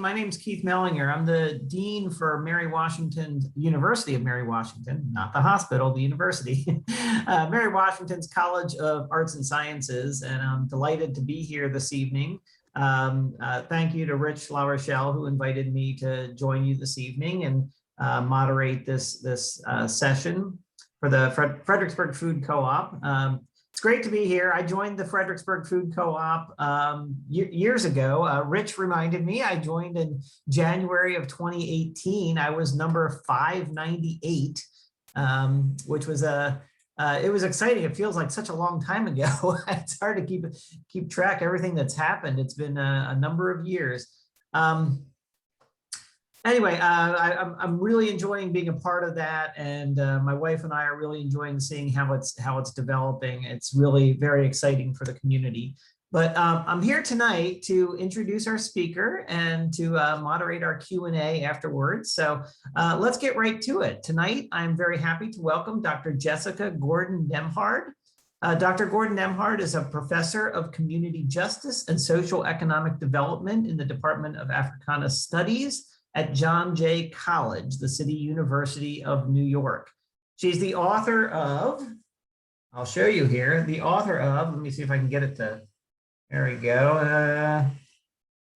My name is Keith Mellinger. I'm the Dean for Mary Washington, University of Mary Washington, not the hospital, the university, Mary Washington's College of Arts and Sciences, and I'm delighted to be here this evening. Thank you to Rich LaRochelle, who invited me to join you this evening and moderate this session for the Fredericksburg Food Co-op. It's great to be here. I joined the Fredericksburg Food Co-op years ago. Rich reminded me I joined in January of 2018. I was number 598, which was it was exciting. It feels like such a long time ago. It's hard to keep track of everything that's happened. It's been a number of years. Anyway, I'm really enjoying being a part of that, and my wife and I are really enjoying seeing how it's developing. It's really very exciting for the community. But I'm here tonight to introduce our speaker and to moderate our Q&A afterwards. So let's get right to it. Tonight, I'm very happy to welcome Dr. Jessica Gordon-Nembhard. Dr. Gordon-Nembhard is a professor of community justice and social economic development in the Department of Africana Studies at John Jay College, the City University of New York. She's the author of, I'll show you here, the author of, let me see if I can get it to, there we go.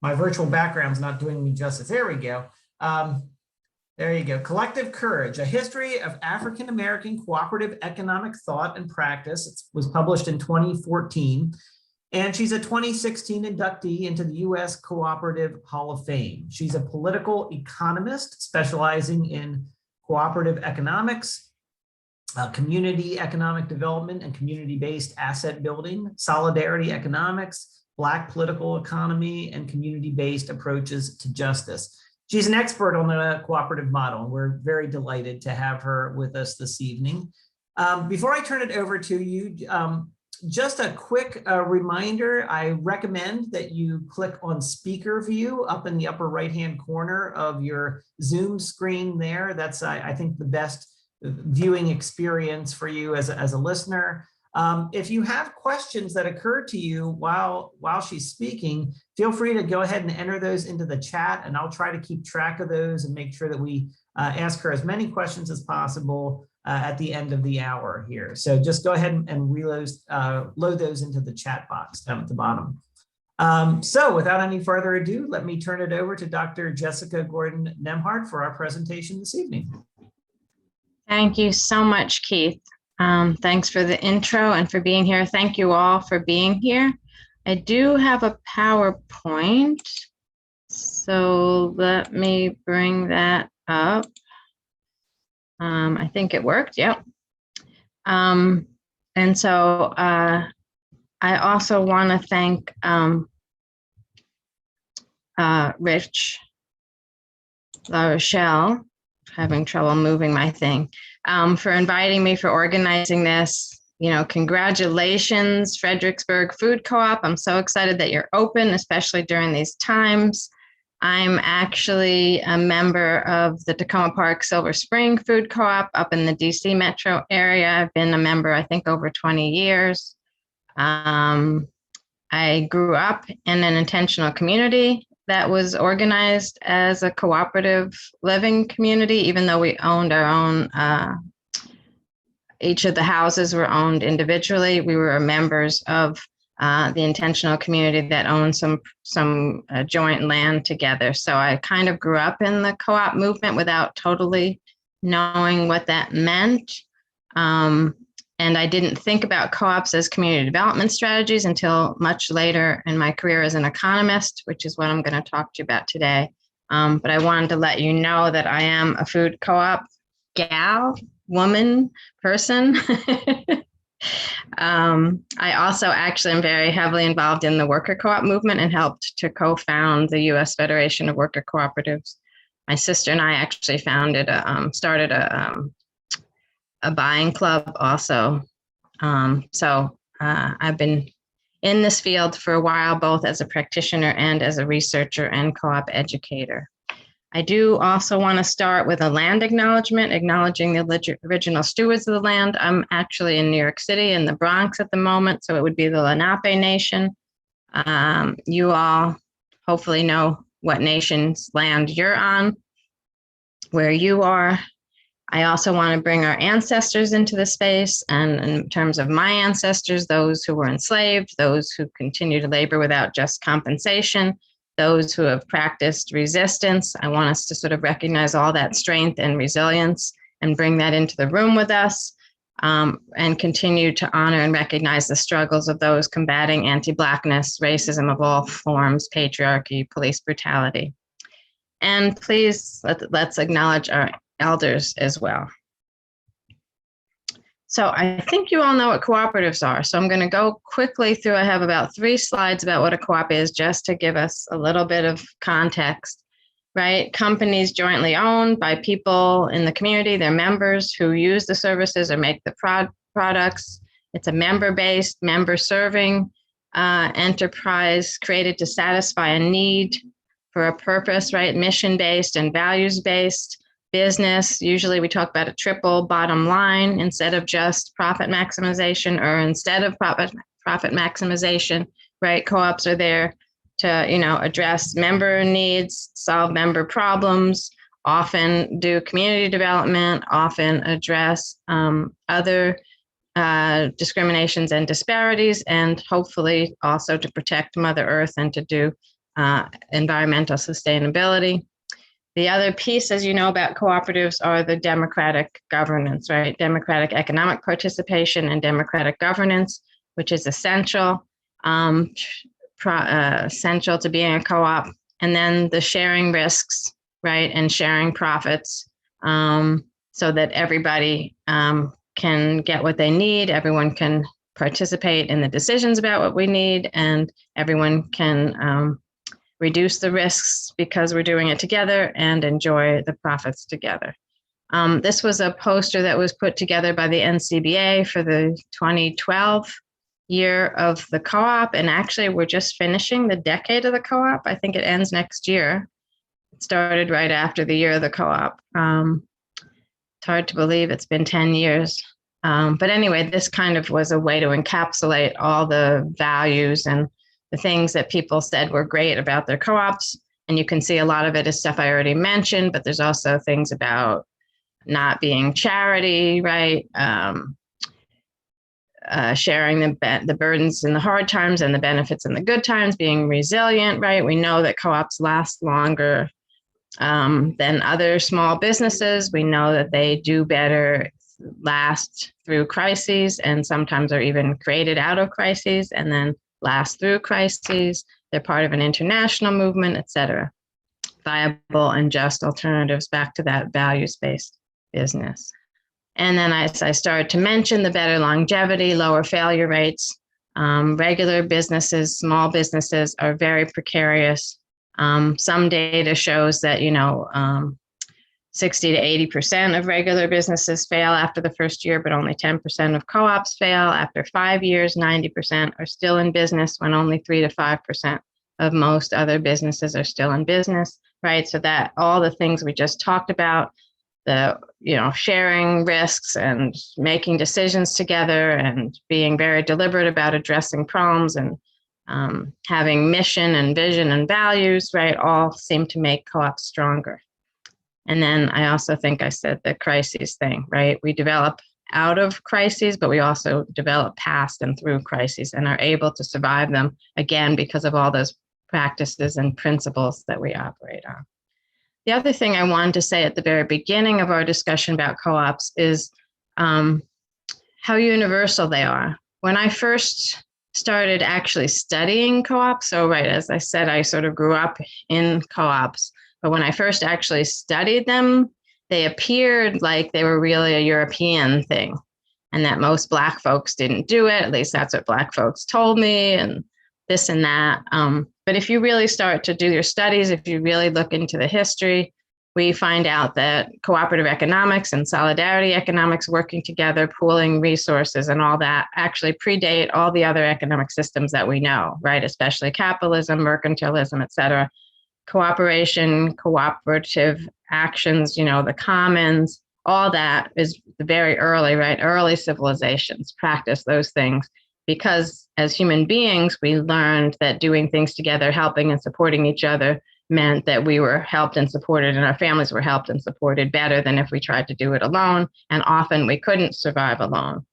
My virtual background's not doing me justice. There we go. There you go. Collective Courage, A History of African-American Cooperative Economic Thought and Practice. It was published in 2014. And she's a 2016 inductee into the U.S. Cooperative Hall of Fame. She's a political economist specializing in cooperative economics, community economic development and community-based asset building, solidarity economics, Black political economy, and community-based approaches to justice. She's an expert on the cooperative model, and we're very delighted to have her with us this evening. Before I turn it over to you, just a quick reminder, I recommend that you click on speaker view up in the upper right-hand corner of your Zoom screen there. That's, I think, the best viewing experience for you as a listener. If you have questions that occur to you while she's speaking, feel free to go ahead and enter those into the chat, and I'll try to keep track of those and make sure that we ask her as many questions as possible at the end of the hour here. So just go ahead and load those into the chat box down at the bottom. So without any further ado, let me turn it over to Dr. Jessica Gordon-Nembhard for our presentation this evening. Thank you so much, Keith. Thanks for the intro and for being here. Thank you all for being here. I do have a PowerPoint, so let me bring that up. I think it worked, yep. And so I also want to thank Rich LaRochelle, having trouble moving my thing, for inviting me, for organizing this. You know, congratulations, Fredericksburg Food Co-op. I'm so excited that you're open, especially during these times. I'm actually a member of the Tacoma Park Silver Spring Food Co-op up in the DC metro area. I've been a member, I think, over 20 years. I grew up in an intentional community that was organized as a cooperative living community, even though we owned our own, each of the houses were owned individually. We were members of the intentional community that owned some joint land together. So I kind of grew up in the co-op movement without totally knowing what that meant. And I didn't think about co-ops as community development strategies until much later in my career as an economist, which is what I'm going to talk to you about today. But I wanted to let you know that I am a food co-op gal, woman, person. I also actually am very heavily involved in the worker co-op movement and helped to co-found the U.S. Federation of Worker Cooperatives. My sister and I actually started a buying club also. So I've been in this field for a while, both as a practitioner and as a researcher and co-op educator. I do also want to start with a land acknowledgement, acknowledging the original stewards of the land. I'm actually in New York City in the Bronx at the moment, so it would be the Lenape Nation. You all hopefully know what nation's land you're on, where you are. I also want to bring our ancestors into the space, and in terms of my ancestors, those who were enslaved, those who continue to labor without just compensation, those who have practiced resistance. I want us to sort of recognize all that strength and resilience and bring that into the room with us, and continue to honor and recognize the struggles of those combating anti-Blackness, racism of all forms, patriarchy, police brutality. And please, let's acknowledge our elders as well. So I think you all know what cooperatives are. So I'm going to go quickly through. I have about 3 slides about what a co-op is, just to give us a little bit of context, right? Companies jointly owned by people in the community, their members who use the services or make the products. It's a member-based, member-serving enterprise created to satisfy a need for a purpose, right? Mission-based and values-based business. Usually we talk about a triple bottom line instead of just profit maximization, or instead of profit maximization, right? Co-ops are there to, address member needs, solve member problems, often do community development, often address other discriminations and disparities, and hopefully also to protect Mother Earth and to do environmental sustainability. The other piece, as you know, about cooperatives are the democratic governance, right? Democratic economic participation and democratic governance, which is essential, essential to being a co-op. And then the sharing risks, right? And sharing profits, so that everybody can get what they need. Everyone can participate in the decisions about what we need, and everyone can reduce the risks because we're doing it together and enjoy the profits together. This was a poster that was put together by the NCBA for the 2012 year of the co-op. And actually, we're just finishing the decade of the co-op. I think it ends next year. It started right after the year of the co-op. It's hard to believe it's been 10 years. But anyway, this kind of was a way to encapsulate all the values and the things that people said were great about their co-ops. And you can see a lot of it is stuff I already mentioned, but there's also things about not being charity, right? Sharing the burdens in the hard times and the benefits in the good times, being resilient, right? We know that co-ops last longer than other small businesses. We know that they do better, last through crises, and sometimes are even created out of crises and then last through crises. They're part of an international movement, et cetera. Viable and just alternatives back to that values-based business. And then as I started to mention, the better longevity, lower failure rates. Regular businesses, small businesses are very precarious. Some data shows that, 60 to 80% of regular businesses fail after the first year, but only 10% of co-ops fail. After 5 years, 90% are still in business, when only 3 to 5% of most other businesses are still in business, right? So that all the things we just talked about, the, sharing risks and making decisions together and being very deliberate about addressing problems and having mission and vision and values, right, all seem to make co-ops stronger. And then I also think I said the crises thing, right? We develop out of crises, but we also develop past and through crises and are able to survive them, again, because of all those practices and principles that we operate on. The other thing I wanted to say at the very beginning of our discussion about co-ops is how universal they are. When I first started actually studying co-ops, so right, as I said, I sort of grew up in co-ops, but when I first actually studied them, they appeared like they were really a European thing, and that most Black folks didn't do it. At least that's what Black folks told me, and this and that. But if you really start to do your studies, if you really look into the history, we find out that cooperative economics and solidarity economics, working together, pooling resources and all that, actually predate all the other economic systems that we know, right? Especially capitalism, mercantilism, et cetera. Cooperation, cooperative actions, the commons, all that is very early, right? Early civilizations practice those things because as human beings, we learned that doing things together, helping and supporting each other meant that we were helped and supported, and our families were helped and supported better than if we tried to do it alone. And often we couldn't survive alone.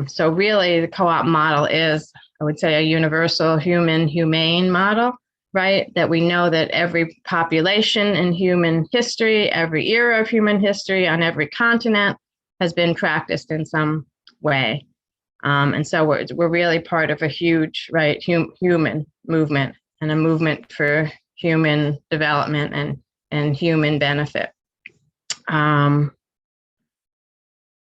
So really, the co-op model is, I would say, a universal humane model, right? That we know that every population in human history, every era of human history on every continent has been practiced in some way. And so we're really part of a huge, right, human movement, and a movement for human development and human benefit.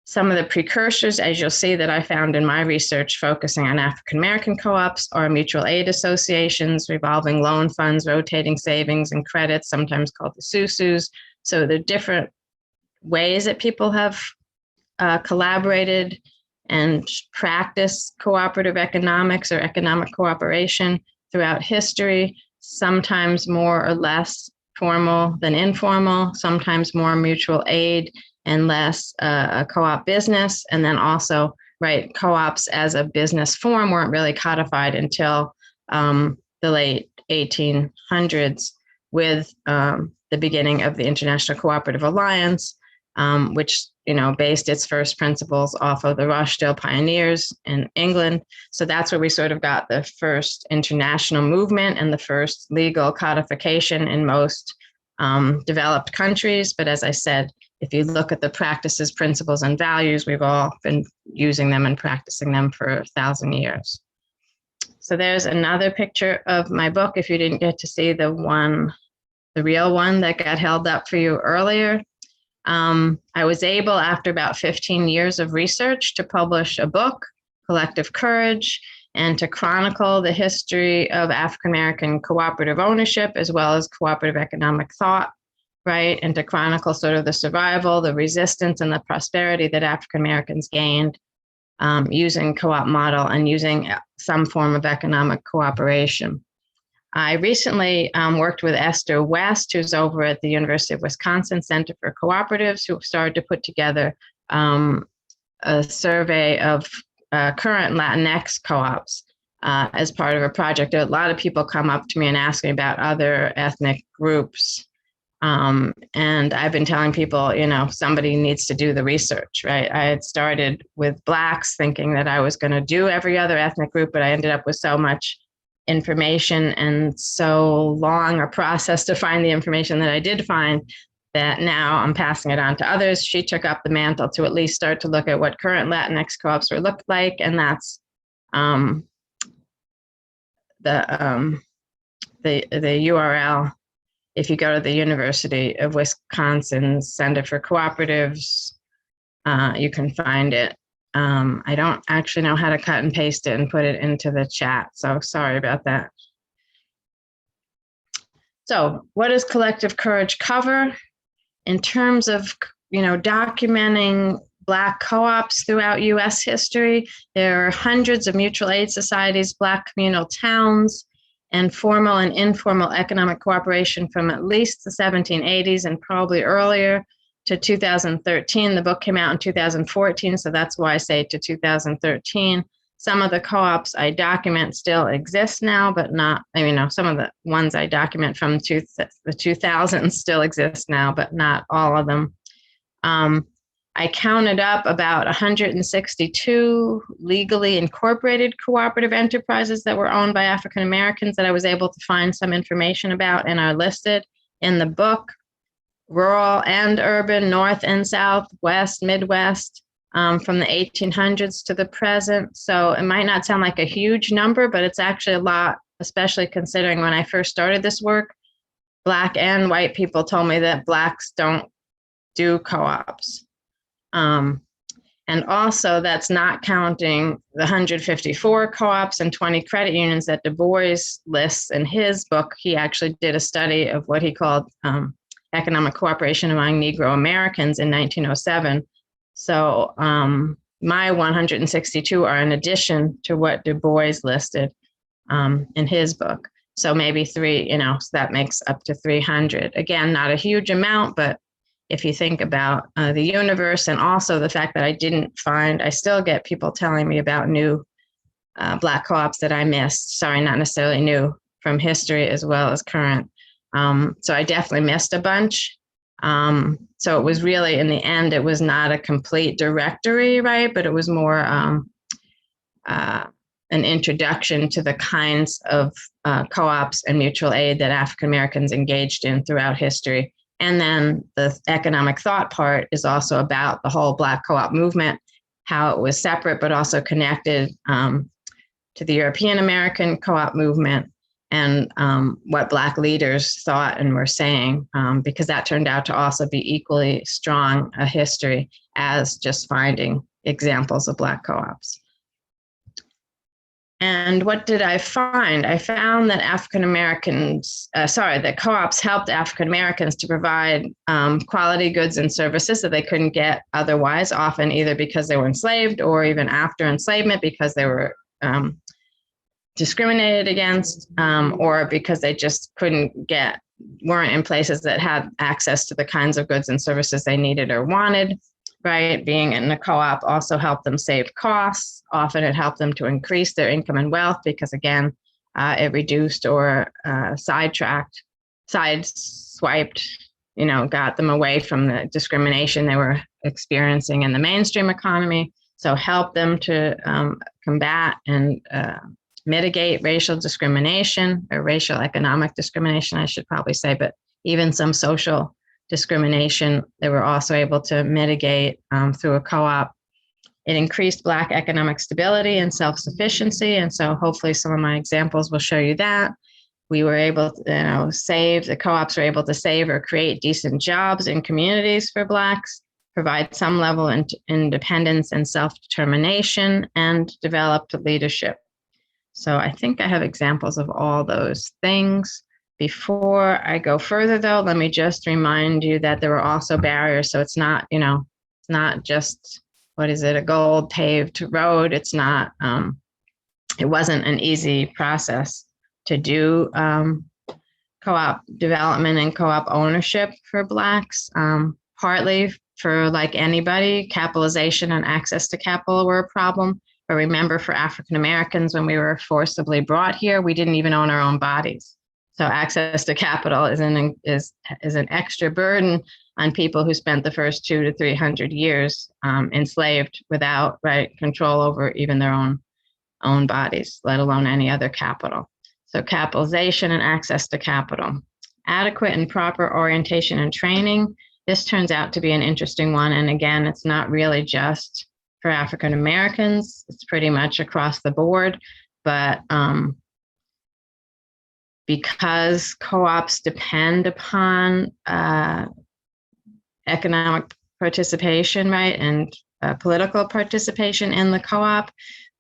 Some of the precursors, as you'll see, that I found in my research focusing on African American co-ops are mutual aid associations, revolving loan funds, rotating savings and credits, sometimes called the SUSUs. So there are different ways that people have collaborated and practiced cooperative economics or economic cooperation throughout history, sometimes more or less formal than informal, sometimes more mutual aid and less a co-op business. And then also, right, co-ops as a business form weren't really codified until the late 1800s with the beginning of the International Cooperative Alliance, which, based its first principles off of the Rochdale pioneers in England. So that's where we sort of got the first international movement and the first legal codification in most developed countries. But as I said, if you look at the practices, principles, and values, we've all been using them and practicing them for 1,000 years. So there's another picture of my book, if you didn't get to see the real one that got held up for you earlier. I was able, after about 15 years of research, to publish a book, Collective Courage, and to chronicle the history of African American cooperative ownership, as well as cooperative economic thought, right? And to chronicle sort of the survival, the resistance, and the prosperity that African Americans gained using co-op model and using some form of economic cooperation. I recently worked with Esther West, who's over at the University of Wisconsin Center for Cooperatives, who started to put together a survey of current Latinx co-ops as part of a project. A lot of people come up to me and ask me about other ethnic groups. And I've been telling people, somebody needs to do the research, right? I had started with Blacks thinking that I was going to do every other ethnic group, but I ended up with so much information and so long a process to find the information that I did find that now I'm passing it on to others. She took up the mantle to at least start to look at what current Latinx co-ops were looked like, and that's the URL. If you go to the University of Wisconsin Center for Cooperatives, you can find it. I don't actually know how to cut and paste it and put it into the chat, so sorry about that. So what does Collective Courage cover? In terms of, documenting Black co-ops throughout U.S. history, there are hundreds of mutual aid societies, Black communal towns, and formal and informal economic cooperation from at least the 1780s and probably earlier to 2013. The book came out in 2014, so that's why I say to 2013. Some of the co-ops I document still exist now, but not, some of the ones I document from the 2000s still exist now, but not all of them. I counted up about 162 legally incorporated cooperative enterprises that were owned by African Americans that I was able to find some information about and are listed in the book. Rural and urban, North and South, West, Midwest, from the 1800s to the present. So it might not sound like a huge number, but it's actually a lot, especially considering when I first started this work, Black and white people told me that Blacks don't do co-ops. And also that's not counting the 154 co-ops and 20 credit unions that Du Bois lists in his book. He actually did a study of what he called economic cooperation among Negro Americans in 1907. So my 162 are in addition to what Du Bois listed in his book. So maybe three, so that makes up to 300. Again, not a huge amount, but if you think about the universe and also the fact that I still get people telling me about new Black co-ops that I missed. Sorry, not necessarily new, from history as well as current. So I definitely missed a bunch. So it was really, in the end, it was not a complete directory, right? But it was more an introduction to the kinds of co-ops and mutual aid that African Americans engaged in throughout history. And then the economic thought part is also about the whole Black co-op movement, how it was separate but also connected to the European American co-op movement, and what Black leaders thought and were saying, because that turned out to also be equally strong a history as just finding examples of Black co-ops. And what did I find? I found that that co-ops helped African Americans to provide quality goods and services that they couldn't get otherwise, often either because they were enslaved or even after enslavement because they were discriminated against, or because they just weren't in places that had access to the kinds of goods and services they needed or wanted, right? Being in a co-op also helped them save costs. Often it helped them to increase their income and wealth because, again, it reduced or sideswiped, got them away from the discrimination they were experiencing in the mainstream economy. So helped them to combat and mitigate racial discrimination, or racial economic discrimination, I should probably say, but even some social discrimination they were also able to mitigate through a co-op. It increased Black economic stability and self-sufficiency, and so hopefully some of my examples will show you that. We were able to the co-ops were able to save or create decent jobs in communities for Blacks, provide some level of independence and self-determination, and developed leadership. So I think I have examples of all those things. Before I go further, though, let me just remind you that there were also barriers. So it's not, it's not just, a gold paved road. It's not, it wasn't an easy process to do co-op development and co-op ownership for Blacks. Partly for, like anybody, capitalization and access to capital were a problem. But remember, for African Americans, when we were forcibly brought here, we didn't even own our own bodies. So access to capital is an extra burden on people who spent the first 200 to 300 years enslaved without control over even their own bodies, let alone any other capital. So capitalization and access to capital. Adequate and proper orientation and training. This turns out to be an interesting one. And again, it's not really just for African Americans. It's pretty much across the board. But because co-ops depend upon economic participation, right, and political participation in the co-op,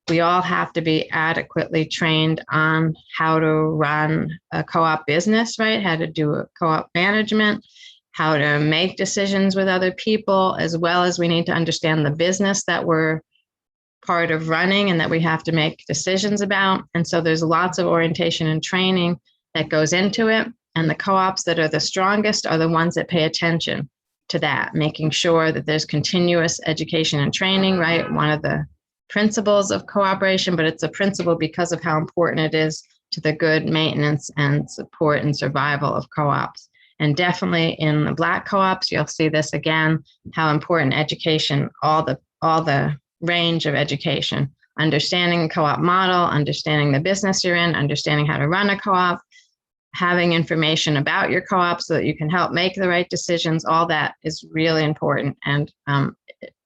we all have to be adequately trained on how to run a co-op business, right, how to do a co-op management, how to make decisions with other people, as well as we need to understand the business that we're part of running and that we have to make decisions about. And so there's lots of orientation and training that goes into it. And the co-ops that are the strongest are the ones that pay attention to that, making sure that there's continuous education and training, right? One of the principles of cooperation, but it's a principle because of how important it is to the good maintenance and support and survival of co-ops. And definitely in the Black co-ops, you'll see this again, how important education, all the range of education, understanding the co-op model, understanding the business you're in, understanding how to run a co-op, having information about your co-op so that you can help make the right decisions, all that is really important. And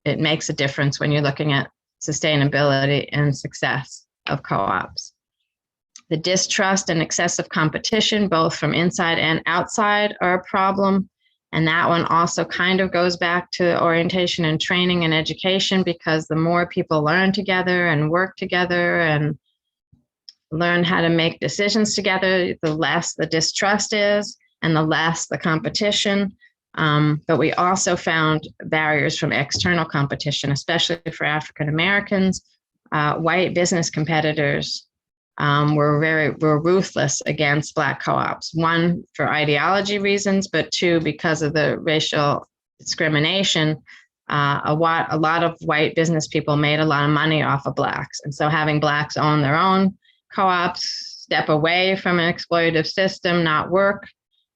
it makes a difference when you're looking at sustainability and success of co-ops. The distrust and excessive competition, both from inside and outside, are a problem. And that one also kind of goes back to orientation and training and education, because the more people learn together and work together and learn how to make decisions together, the less the distrust is and the less the competition. But we also found barriers from external competition, especially for African Americans. White business competitors were ruthless against Black co-ops. One, for ideology reasons, but two, because of the racial discrimination. A lot of white business people made a lot of money off of Blacks. And so having Blacks own their own co-ops, step away from an exploitative system, not work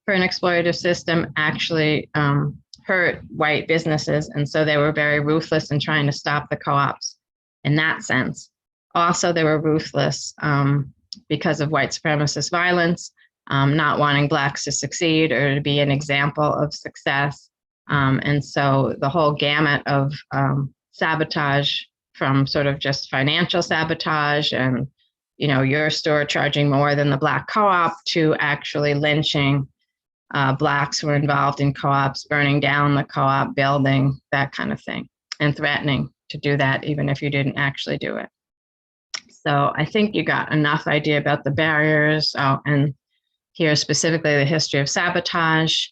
for an exploitative system actually hurt white businesses. And so they were very ruthless in trying to stop the co-ops in that sense. Also, they were ruthless because of white supremacist violence, not wanting Blacks to succeed or to be an example of success. And so the whole gamut of sabotage, from sort of just financial sabotage and, you know, your store charging more than the Black co-op, to actually lynching Blacks who were involved in co-ops, burning down the co-op building, that kind of thing, and threatening to do that even if you didn't actually do it. So I think you got enough idea about the barriers. Oh, and here specifically the history of sabotage.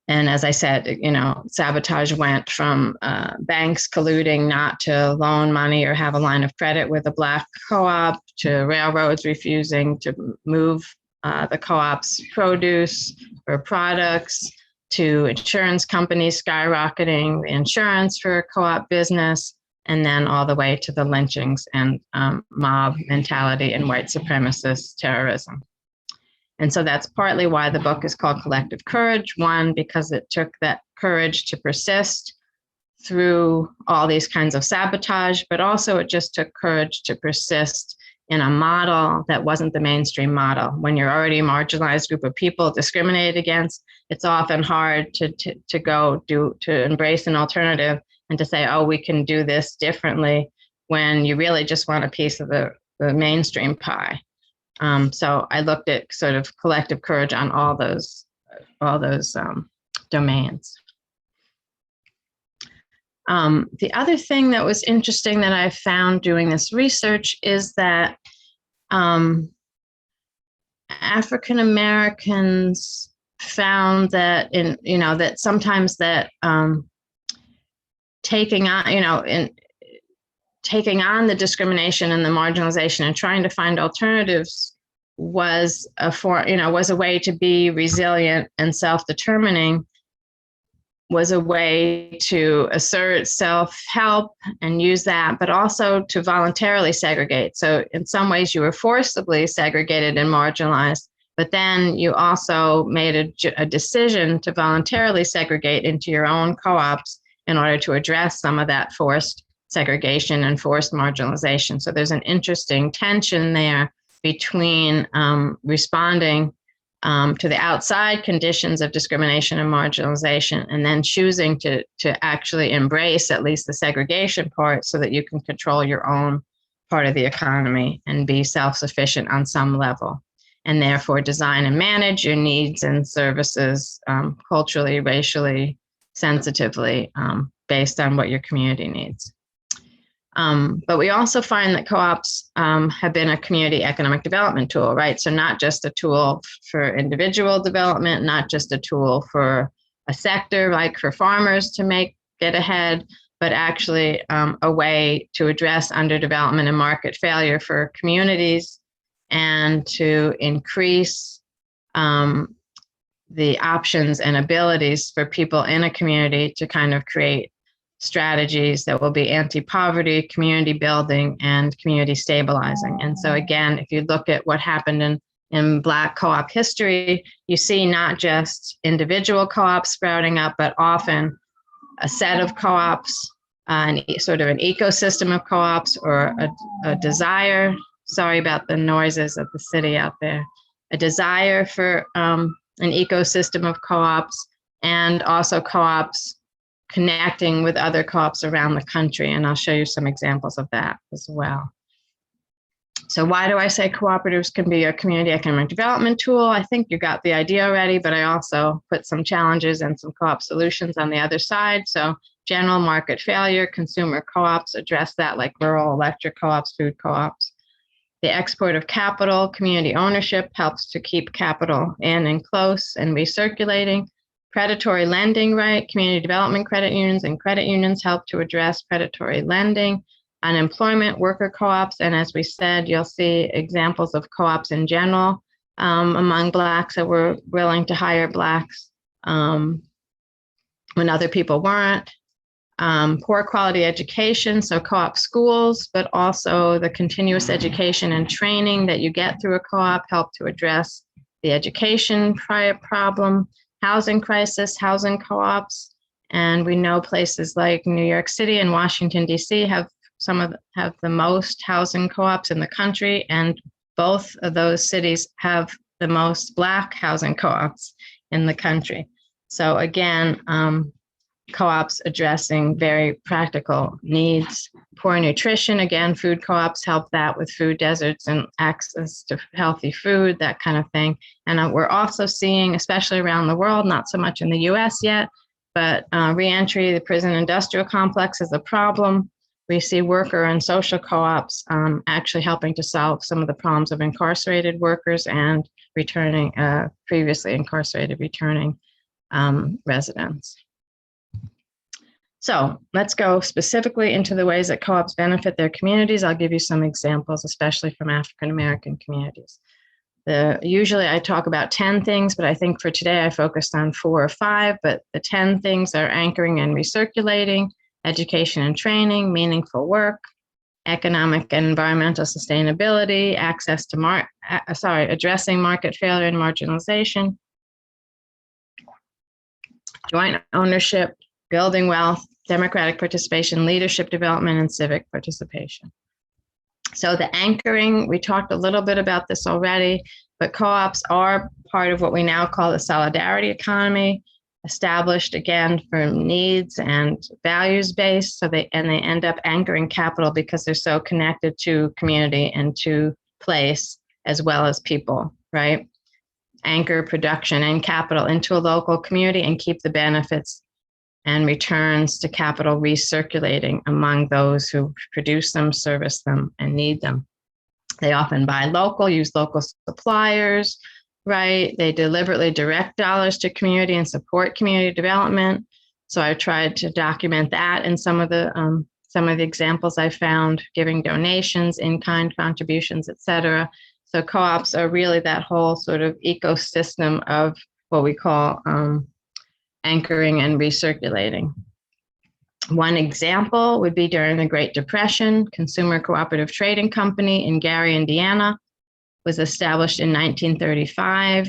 And as I said, you know, sabotage went from banks colluding not to loan money or have a line of credit with a Black co-op, to railroads refusing to move the co-op's produce or products, to insurance companies skyrocketing the insurance for a co-op business, and then all the way to the lynchings and mob mentality and white supremacist terrorism. And so that's partly why the book is called Collective Courage. One, because it took that courage to persist through all these kinds of sabotage, but also it just took courage to persist in a model that wasn't the mainstream model. When you're already a marginalized group of people discriminated against, it's often hard to embrace an alternative and to say, oh, we can do this differently, when you really just want a piece of the mainstream pie. So I looked at sort of collective courage on all those domains. The other thing that was interesting that I found doing this research is that African Americans found that that sometimes that taking on the discrimination and the marginalization and trying to find alternatives was a way to be resilient and self-determining, was a way to assert self-help and use that, but also to voluntarily segregate. So in some ways you were forcibly segregated and marginalized, but then you also made a decision to voluntarily segregate into your own co-ops in order to address some of that forced segregation and forced marginalization. So there's an interesting tension there between responding to the outside conditions of discrimination and marginalization, and then choosing to actually embrace at least the segregation part so that you can control your own part of the economy and be self-sufficient on some level, and therefore design and manage your needs and services culturally, racially, sensitively, based on what your community needs. But we also find that co-ops have been a community economic development tool, right? So not just a tool for individual development, not just a tool for a sector, like for farmers to get ahead, but actually a way to address underdevelopment and market failure for communities, and to increase the options and abilities for people in a community to kind of create strategies that will be anti-poverty, community building, and community stabilizing. And so again, if you look at what happened in Black co-op history, you see not just individual co-ops sprouting up, but often a set of co-ops, sort of an ecosystem of co-ops, or a desire, sorry about the noises of the city out there, a desire for an ecosystem of co-ops, and also co-ops connecting with other co-ops around the country. And I'll show you some examples of that as well. So why do I say cooperatives can be a community economic development tool? I think you got the idea already, but I also put some challenges and some co-op solutions on the other side. So general market failure, consumer co-ops address that, like rural electric co-ops, food co-ops. The export of capital, community ownership helps to keep capital in and close and recirculating. Predatory lending, right? Community development credit unions and credit unions help to address predatory lending. Unemployment, worker co-ops, and as we said, you'll see examples of co-ops in general among Blacks that were willing to hire Blacks when other people weren't. Poor quality education, so co-op schools, but also the continuous education and training that you get through a co-op help to address the education problem, housing crisis, housing co-ops. And we know places like New York City and Washington, D.C. have the most housing co-ops in the country, and both of those cities have the most Black housing co-ops in the country. So again, co-ops addressing very practical needs. Poor nutrition, again, food co-ops help that with food deserts and access to healthy food, that kind of thing. And we're also seeing, especially around the world, not so much in the US yet, but reentry, the prison industrial complex is a problem. We see worker and social co-ops actually helping to solve some of the problems of incarcerated workers and returning, previously incarcerated returning residents. So let's go specifically into the ways that co-ops benefit their communities. I'll give you some examples, especially from African-American communities. Usually I talk about 10 things, but I think for today I focused on 4 or 5, but the 10 things are anchoring and recirculating, education and training, meaningful work, economic and environmental sustainability, access to addressing market failure and marginalization, joint ownership, building wealth, democratic participation, leadership development, and civic participation. So the anchoring, we talked a little bit about this already, but co-ops are part of what we now call the solidarity economy, established again for needs and values-based. So they end up anchoring capital because they're so connected to community and to place as well as people, right? Anchor production and capital into a local community and keep the benefits and returns to capital recirculating among those who produce them, service them, and need them. They often buy local, use local suppliers, right? They deliberately direct dollars to community and support community development. So I tried to document that in some of the examples I found, giving donations, in-kind contributions, et cetera. So co-ops are really that whole sort of ecosystem of what we call anchoring and recirculating. One example would be during the Great Depression, Consumer Cooperative Trading Company in Gary, Indiana, was established in 1935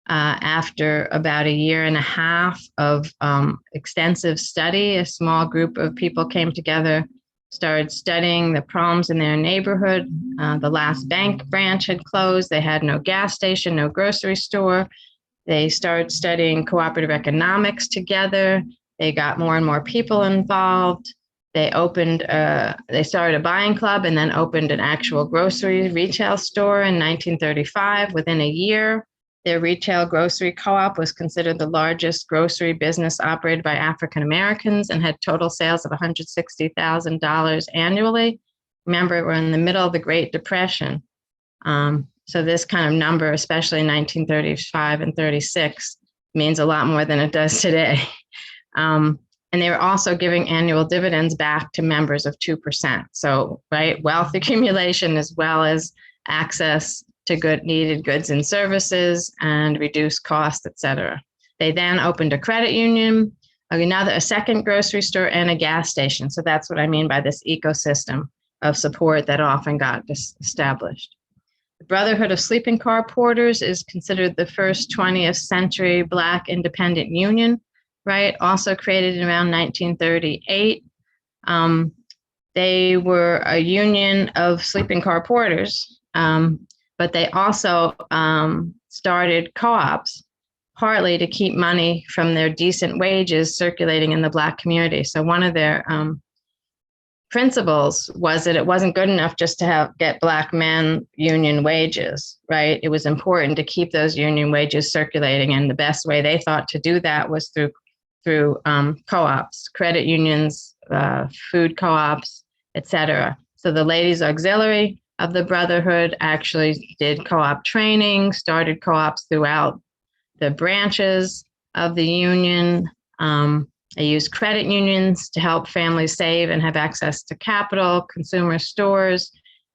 after about 1.5 years of extensive study. A small group of people came together, started studying the problems in their neighborhood. The last bank branch had closed. They had no gas station, no grocery store. They started studying cooperative economics together. They got more and more people involved. They started a buying club and then opened an actual grocery retail store in 1935. Within a year, their retail grocery co-op was considered the largest grocery business operated by African Americans and had total sales of $160,000 annually. Remember, we're in the middle of the Great Depression. So this kind of number, especially in 1935 and 36, means a lot more than it does today. And they were also giving annual dividends back to members of 2%. So, right, wealth accumulation as well as access to needed goods and services and reduced costs, et cetera. They then opened a credit union, a second grocery store, and a gas station. So that's what I mean by this ecosystem of support that often got established. The Brotherhood of Sleeping Car Porters is considered the first 20th century Black independent union, right? Also created in around 1938. They were a union of sleeping car porters, but they also started co-ops partly to keep money from their decent wages circulating in the Black community. So one of their principles was that it wasn't good enough just to get Black men union wages, right? It was important to keep those union wages circulating, and the best way they thought to do that was through co-ops, credit unions, food co-ops, et cetera. So the Ladies Auxiliary of the Brotherhood actually did co-op training, started co-ops throughout the branches of the union. They used credit unions to help families save and have access to capital, consumer stores,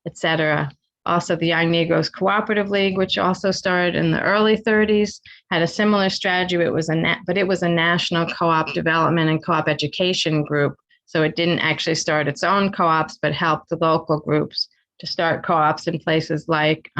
et cetera. Also, the Young Negroes Cooperative League, which also started in the early 30s, had a similar strategy. But it was a national co-op development and co-op education group. So it didn't actually start its own co-ops, but helped the local groups to start co-ops in places like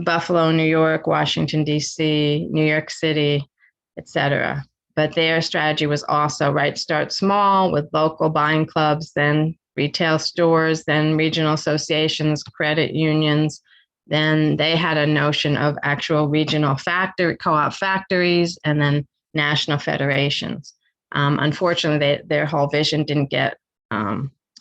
Buffalo, New York, Washington, D.C., New York City, etc. But their strategy was also, right, start small with local buying clubs, then retail stores, then regional associations, credit unions. Then they had a notion of actual regional co-op factories, and then national federations. Unfortunately, their whole vision didn't get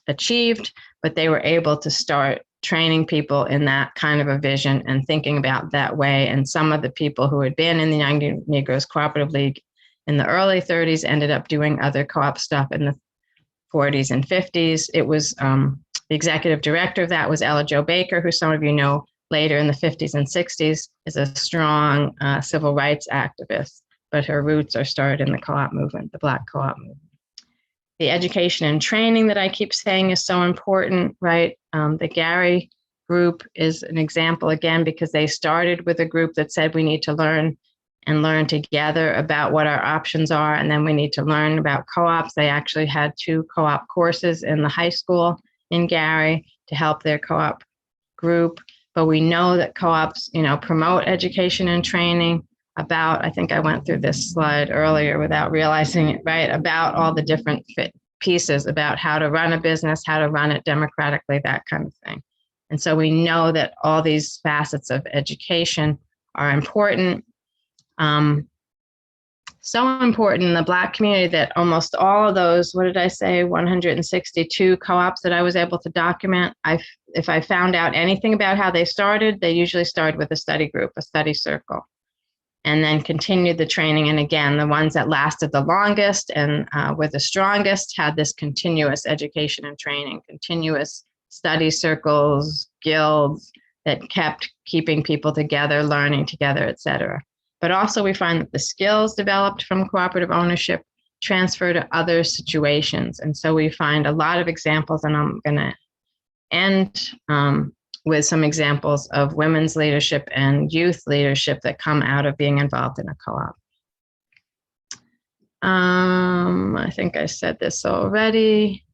achieved, but they were able to start training people in that kind of a vision and thinking about that way. And some of the people who had been in the Young Negroes Cooperative League in the early 30s ended up doing other co-op stuff in the 40s and 50s. It was the executive director of that was Ella Jo Baker, who some of you know later in the 50s and 60s is a strong civil rights activist, but her roots are started in the co-op movement, the Black co-op movement. The education and training that I keep saying is so important, right? The Gary group is an example again, because they started with a group that said we need to learn together about what our options are, and then we need to learn about co-ops. They actually had 2 co-op courses in the high school in Gary to help their co-op group. But we know that co-ops, promote education and training about, I think I went through this slide earlier without realizing it, right? About all the different pieces about how to run a business, how to run it democratically, that kind of thing. And so we know that all these facets of education are important. So important in the Black community that almost all of those, 162 co-ops that I was able to document, if I found out anything about how they started, they usually started with a study group, a study circle, and then continued the training. And again, the ones that lasted the longest and were the strongest had this continuous education and training, continuous study circles, guilds that kept keeping people together, learning together, et cetera. But also we find that the skills developed from cooperative ownership transfer to other situations. And so we find a lot of examples, and I'm going to end with some examples of women's leadership and youth leadership that come out of being involved in a co-op. I think I said this already.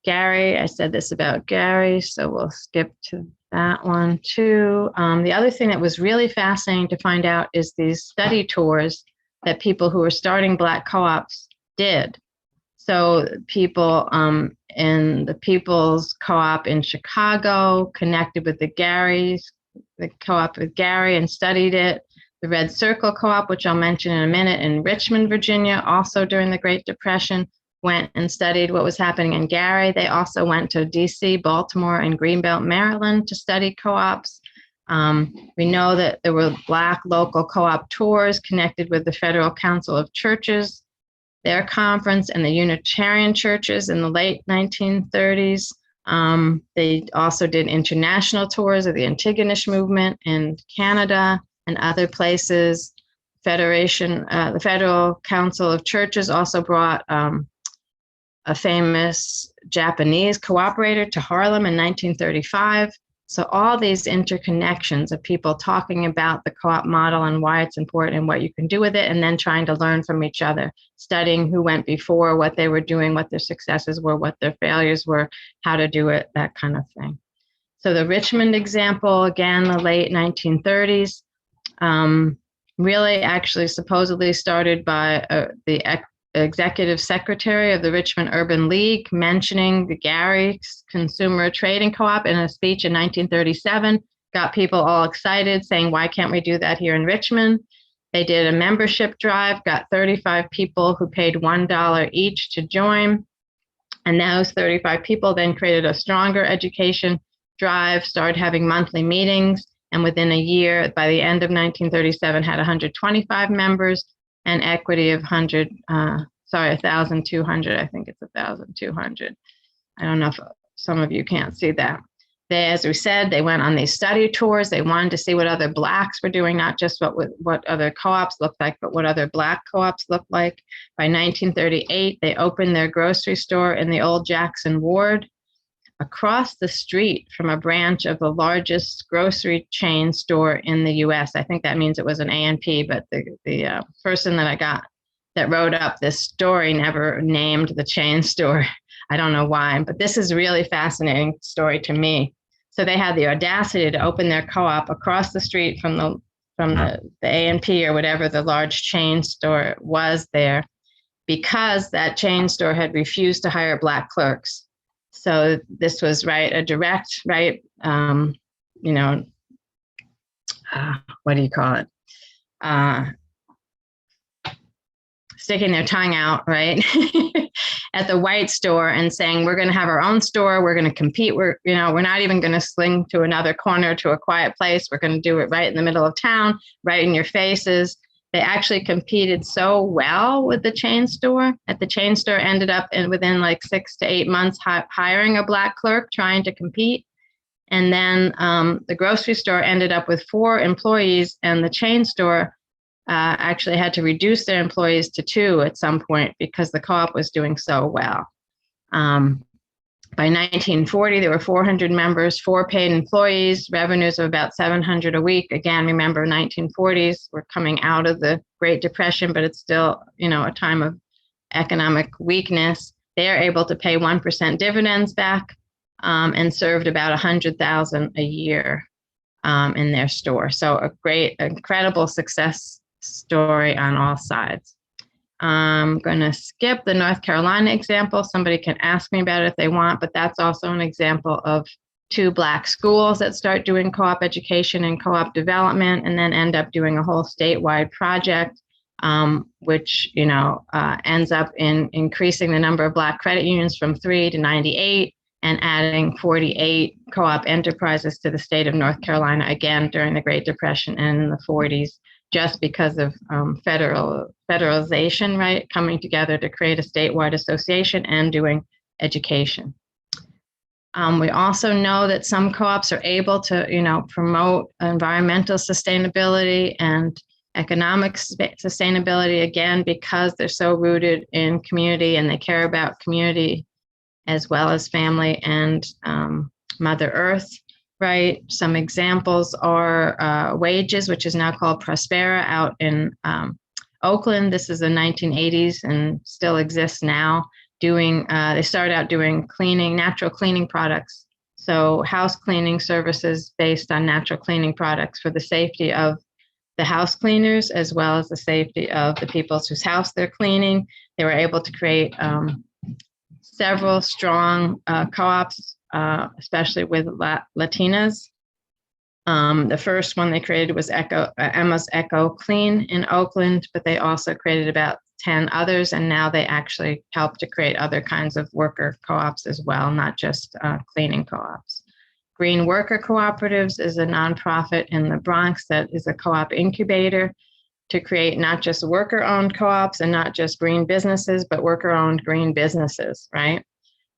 Gary, I said this about Gary, so we'll skip to that one too. The other thing that was really fascinating to find out is these study tours that people who were starting Black co-ops did. So people in the People's Co-op in Chicago connected with the co-op with Gary and studied it. The Red Circle Co-op, which I'll mention in a minute, in Richmond, Virginia, also during the Great Depression, went and studied what was happening in Gary. They also went to DC, Baltimore, and Greenbelt, Maryland to study co-ops. We know that there were Black local co-op tours connected with the Federal Council of Churches, their conference, and the Unitarian churches in the late 1930s. They also did international tours of the Antigonish movement in Canada and other places. The Federal Council of Churches also brought a famous Japanese cooperator to Harlem in 1935. So all these interconnections of people talking about the co-op model and why it's important and what you can do with it, and then trying to learn from each other, studying who went before, what they were doing, what their successes were, what their failures were, how to do it, that kind of thing. So the Richmond example, again, the late 1930s, really actually supposedly started by the executive secretary of the Richmond Urban League mentioning the Gary Consumer Trading Co-op in a speech in 1937, got people all excited saying, why can't we do that here in Richmond? They did a membership drive, got 35 people who paid $1 each to join. And those 35 people then created a stronger education drive, started having monthly meetings. And within a year, by the end of 1937, had 125 members and equity of 1,200. I think it's 1,200. I don't know if some of you can't see that. As we said, they went on these study tours. They wanted to see what other Blacks were doing, not just what other co-ops looked like, but what other Black co-ops looked like. By 1938, they opened their grocery store in the old Jackson Ward, across the street from a branch of the largest grocery chain store in the U.S. I think that means it was an A&P, but the person that I got that wrote up this story never named the chain store. I don't know why, but this is a really fascinating story to me. So they had the audacity to open their co-op across the street from the A&P or whatever the large chain store was there, because that chain store had refused to hire Black clerks. So this was a direct, what do you call it? Sticking their tongue out, right, at the white store and saying, we're going to have our own store. We're going to compete. We're not even going to sling to another corner to a quiet place. We're going to do it right in the middle of town, right in your faces. They actually competed so well with the chain store that the chain store ended up within like 6 to 8 months hiring a Black clerk trying to compete. And then the grocery store ended up with 4 employees, and the chain store actually had to reduce their employees to 2 at some point because the co-op was doing so well. By 1940, there were 400 members, 4 paid employees, revenues of about $700 a week. Again, remember 1940s, we're coming out of the Great Depression, but it's still, a time of economic weakness. They are able to pay 1% dividends back and served about 100,000 a year in their store. So a great, incredible success story on all sides. I'm going to skip the North Carolina example. Somebody can ask me about it if they want, but that's also an example of 2 Black schools that start doing co-op education and co-op development, and then end up doing a whole statewide project, which ends up in increasing the number of Black credit unions from 3 to 98 and adding 48 co-op enterprises to the state of North Carolina, again during the Great Depression and in the 40s. Just because of federalization, right? Coming together to create a statewide association and doing education. We also know that some co-ops are able to, promote environmental sustainability and economic sustainability, again, because they're so rooted in community and they care about community as well as family and Mother Earth. Right. Some examples are W.A.G.E.S, which is now called Prospera, out in Oakland. This is the 1980s and still exists now. They started out doing natural cleaning products. So house cleaning services based on natural cleaning products for the safety of the house cleaners, as well as the safety of the people whose house they're cleaning. They were able to create several strong co-ops, especially with Latinas. The first one they created was Emma's Echo Clean in Oakland, but they also created about 10 others, and now they actually help to create other kinds of worker co-ops as well, not just cleaning co-ops. Green Worker Cooperatives is a nonprofit in the Bronx that is a co-op incubator to create not just worker-owned co-ops and not just green businesses, but worker-owned green businesses, right?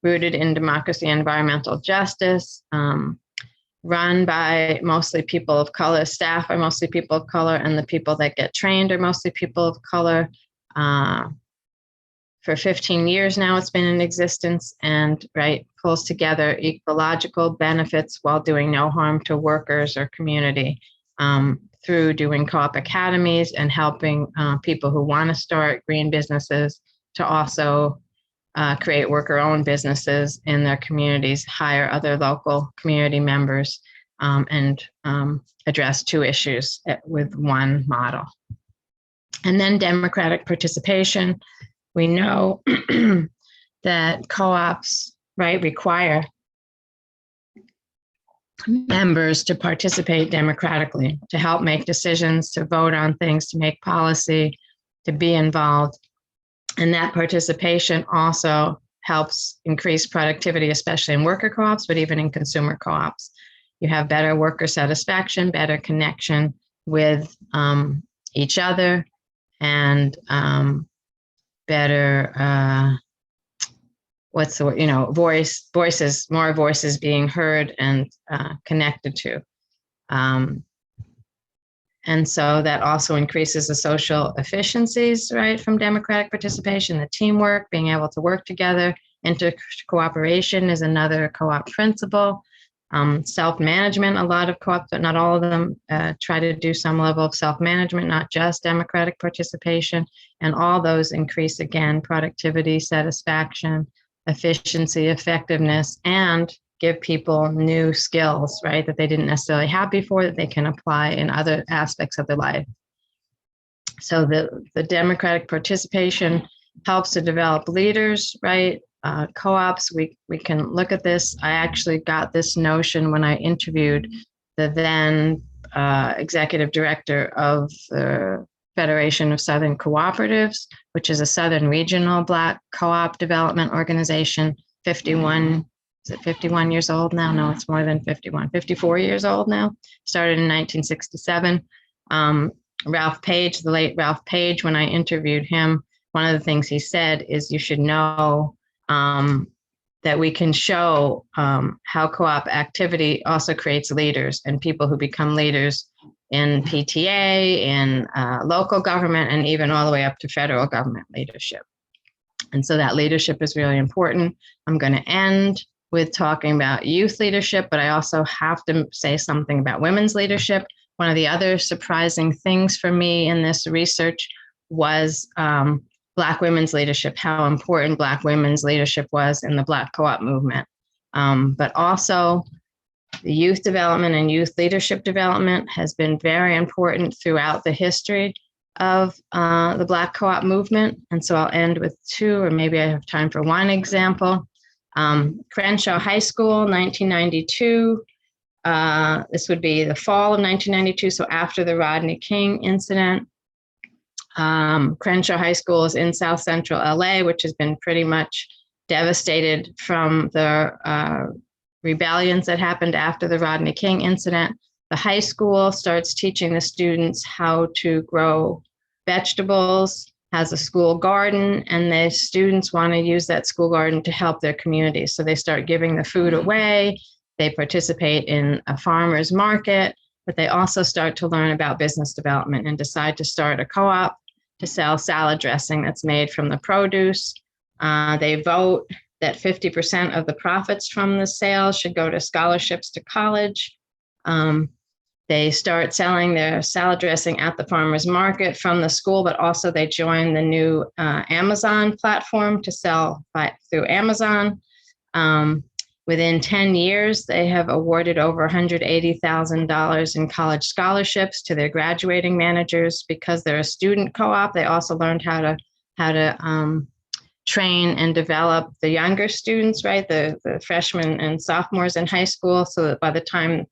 Rooted in democracy and environmental justice, run by mostly people of color, staff are mostly people of color, and the people that get trained are mostly people of color. For 15 years now, it's been in existence and pulls together ecological benefits while doing no harm to workers or community through doing co-op academies and helping people who want to start green businesses to also create worker-owned businesses in their communities, hire other local community members, and address 2 issues with one model. And then democratic participation. We know that co-ops, require members to participate democratically, to help make decisions, to vote on things, to make policy, to be involved. And that participation also helps increase productivity, especially in worker co-ops, but even in consumer co-ops. You have better worker satisfaction, better connection with each other, and better, more voices being heard and connected to. And so that also increases the social efficiencies, from democratic participation, the teamwork, being able to work together. Inter-cooperation is another co-op principle. Self-management, a lot of co-ops, but not all of them, try to do some level of self-management, not just democratic participation. And all those increase, again, productivity, satisfaction, efficiency, effectiveness, and give people new skills, right, that they didn't necessarily have before that they can apply in other aspects of their life. So the democratic participation helps to develop leaders, right? Co-ops, we can look at this. I actually got this notion when I interviewed the then executive director of the Federation of Southern Cooperatives, which is a Southern regional Black co-op development organization, 51, is it 51 years old now? No, it's more than 51, 54 years old now. Started in 1967. Ralph Page, the late Ralph Page, when I interviewed him, one of the things he said is you should know that we can show how co-op activity also creates leaders and people who become leaders in PTA, in local government, and even all the way up to federal government leadership. And so that leadership is really important. I'm going to end with talking about youth leadership, but I also have to say something about women's leadership. One of the other surprising things for me in this research was Black women's leadership, how important Black women's leadership was in the Black co-op movement. But also the youth development and youth leadership development has been very important throughout the history of the Black co-op movement. And so I'll end with two, or maybe I have time for one example. Crenshaw High School, 1992. This would be the fall of 1992, so after the Rodney King incident. Crenshaw High School is in South Central LA, which has been pretty much devastated from the rebellions that happened after the Rodney King incident. The high school starts teaching the students how to grow vegetables, has a school garden, and the students want to use that school garden to help their community. So they start giving the food away. They participate in a farmer's market, but they also start to learn about business development and decide to start a co-op to sell salad dressing that's made from the produce. They vote that 50% of the profits from the sales should go to scholarships to college. They start selling their salad dressing at the farmer's market from the school, but also they join the new Amazon platform to sell through Amazon. Within 10 years, they have awarded over $180,000 in college scholarships to their graduating managers. Because they're a student co-op, they also learned how to train and develop the younger students, right? The freshmen and sophomores in high school, so that by the time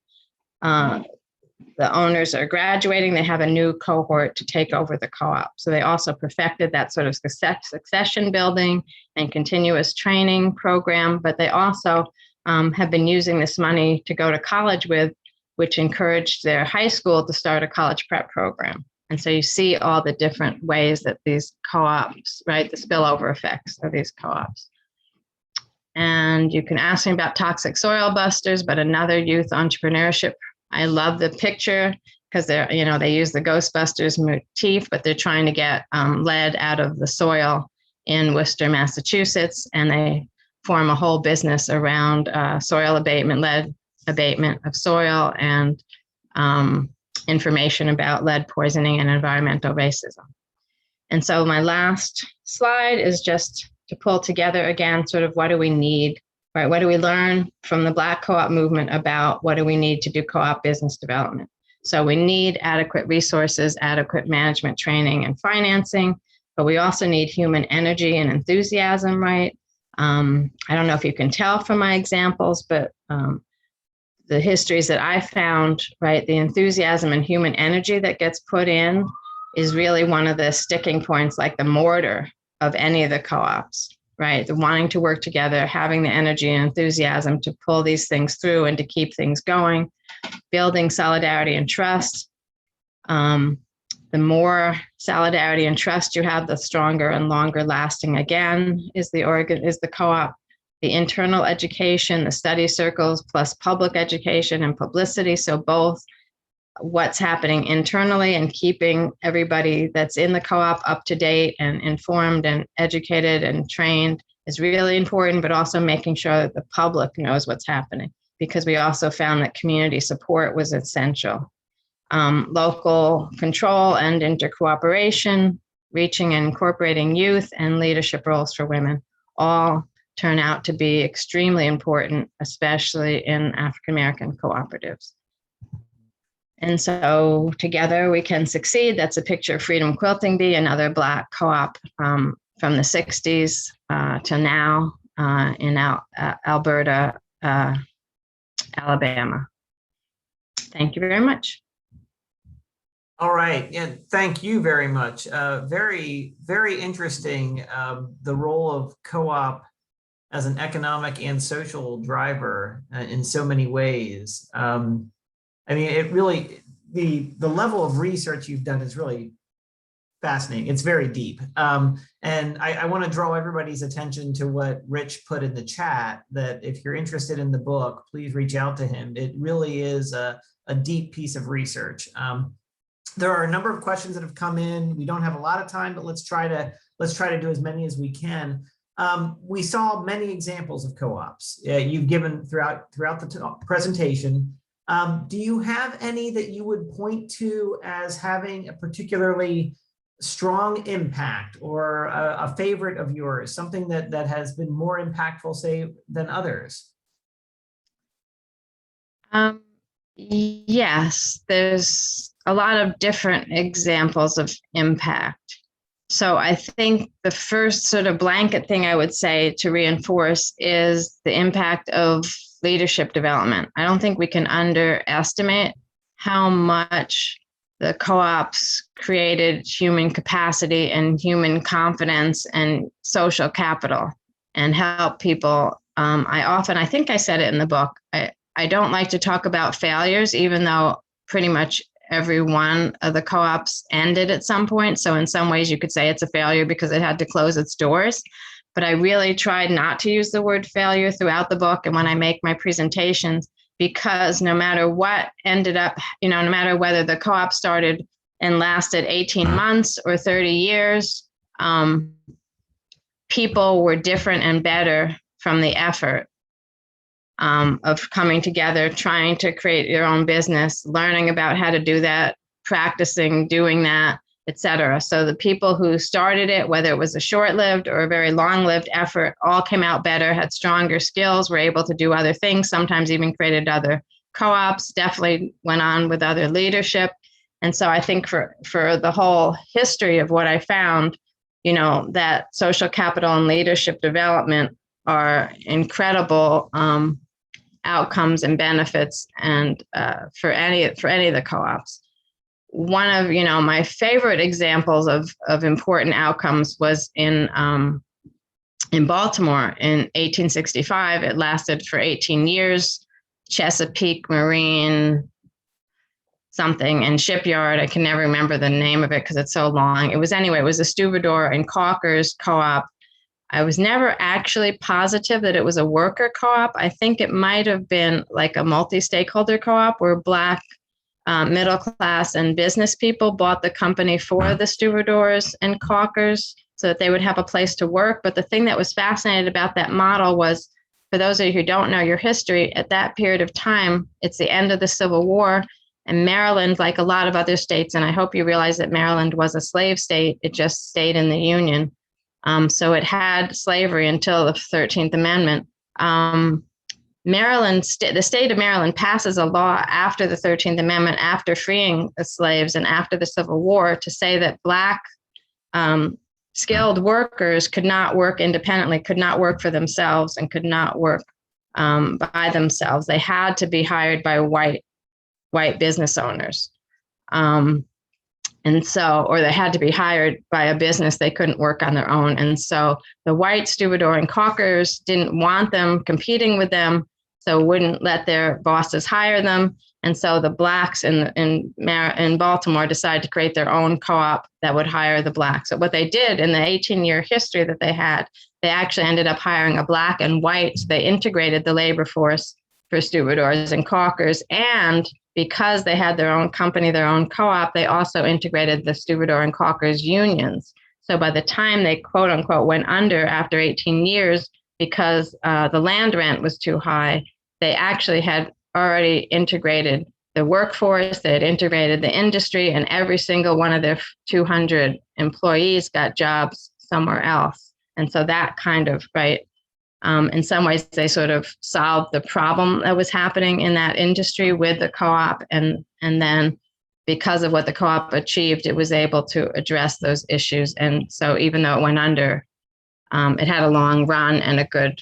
the owners are graduating, they have a new cohort to take over the co-op. So they also perfected that sort of succession building and continuous training program, but they also have been using this money to go to college with, which encouraged their high school to start a college prep program. And so you see all the different ways that these co-ops, right, the spillover effects of these co-ops. And you can ask me about toxic soil busters, but another youth entrepreneurship. I love the picture because they're, they use the Ghostbusters motif, but they're trying to get lead out of the soil in Worcester, Massachusetts, and they form a whole business around soil abatement, lead abatement of soil, and information about lead poisoning and environmental racism. And so my last slide is just to pull together again, sort of what do we need, right? What do we learn from the Black co-op movement about what do we need to do co-op business development? So we need adequate resources, adequate management training and financing, but we also need human energy and enthusiasm, right? I don't know if you can tell from my examples, but the histories that I found, right, the enthusiasm and human energy that gets put in is really one of the sticking points, like the mortar of any of the co-ops, right? The wanting to work together, having the energy and enthusiasm to pull these things through and to keep things going, building solidarity and trust. The more solidarity and trust you have, the stronger and longer lasting again is the co-op. The internal education, the study circles, plus public education and publicity. So both what's happening internally and keeping everybody that's in the co-op up to date and informed and educated and trained is really important, but also making sure that the public knows what's happening, because we also found that community support was essential. Local control and intercooperation, reaching and incorporating youth, and leadership roles for women, all turn out to be extremely important, especially in African American cooperatives. And so together we can succeed. That's a picture of Freedom Quilting Bee, another Black co-op from the 60s to now in Alberta, Alabama. Thank you very much. All right. Yeah, thank you very much. Very, very interesting, the role of co-op as an economic and social driver in so many ways. I mean, it really, the level of research you've done is really fascinating. It's very deep. And I want to draw everybody's attention to what Rich put in the chat, that if you're interested in the book, please reach out to him. It really is a deep piece of research. There are a number of questions that have come in. We don't have a lot of time, but let's try to do as many as we can. We saw many examples of co-ops you've given throughout the presentation. Do you have any that you would point to as having a particularly strong impact, or a favorite of yours, something that has been more impactful, say, than others? Yes, there's a lot of different examples of impact. So I think the first sort of blanket thing I would say to reinforce is the impact of leadership development. I don't think we can underestimate how much the co-ops created human capacity and human confidence and social capital and help people. I think I said it in the book, I don't like to talk about failures, even though pretty much every one of the co-ops ended at some point. So in some ways you could say it's a failure because it had to close its doors. But I really tried not to use the word failure throughout the book and when I make my presentations, because no matter what ended up, no matter whether the co-op started and lasted 18 months or 30 years, people were different and better from the effort of coming together, trying to create your own business, learning about how to do that, practicing doing that, etc. So the people who started it, whether it was a short-lived or a very long-lived effort, all came out better, had stronger skills, were able to do other things, sometimes even created other co-ops, definitely went on with other leadership. And so I think for the whole history of what I found, that social capital and leadership development are incredible outcomes and benefits, and for any of the co-ops. One of my favorite examples of important outcomes was in Baltimore in 1865. It lasted for 18 years. Chesapeake Marine something and Shipyard. I can never remember the name of it because it's so long. It was a stevedore and caulkers co-op. I was never actually positive that it was a worker co-op. I think it might have been like a multi-stakeholder co-op where Black middle class and business people bought the company for the stevedores and caulkers so that they would have a place to work. But the thing that was fascinating about that model was, for those of you who don't know your history, at that period of time, it's the end of the Civil War, and Maryland, like a lot of other states, and I hope you realize that Maryland was a slave state, it just stayed in the Union. So it had slavery until the 13th Amendment. The state of Maryland passes a law after the 13th Amendment, after freeing the slaves and after the Civil War, to say that Black skilled workers could not work independently, could not work for themselves, and could not work by themselves. They had to be hired by white business owners. And so, or they had to be hired by a business, they couldn't work on their own. And so the white stevedore and caulkers didn't want them competing with them, so wouldn't let their bosses hire them. And so the Blacks in Baltimore decided to create their own co-op that would hire the Blacks. So what they did in the 18-year history that they had, they actually ended up hiring a Black and white. So they integrated the labor force for stevedores and caulkers, and because they had their own company, their own co-op, they also integrated the stevedore and caulkers unions. So by the time they quote unquote went under after 18 years, because the land rent was too high, they actually had already integrated the workforce, they had integrated the industry, and every single one of their 200 employees got jobs somewhere else. And so that kind of, In some ways, they sort of solved the problem that was happening in that industry with the co-op. And then because of what the co-op achieved, it was able to address those issues. And so even though it went under, it had a long run and a good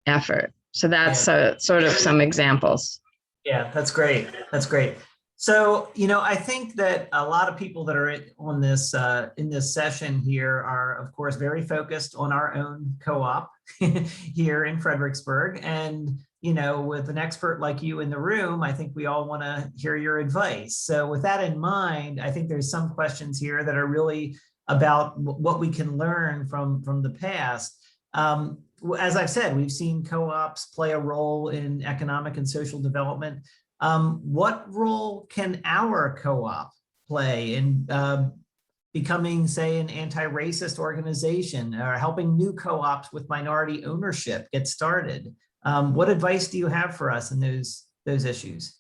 effort. So that's sort of some examples. Yeah, that's great. That's great. So, I think that a lot of people that are on this in this session here are, of course, very focused on our own co-op here in Fredericksburg. And, with an expert like you in the room, I think we all want to hear your advice. So with that in mind, I think there's some questions here that are really about what we can learn from the past. As I've said, we've seen co-ops play a role in economic and social development. What role can our co-op play in becoming, say, an anti-racist organization, or helping new co-ops with minority ownership get started? What advice do you have for us in those issues?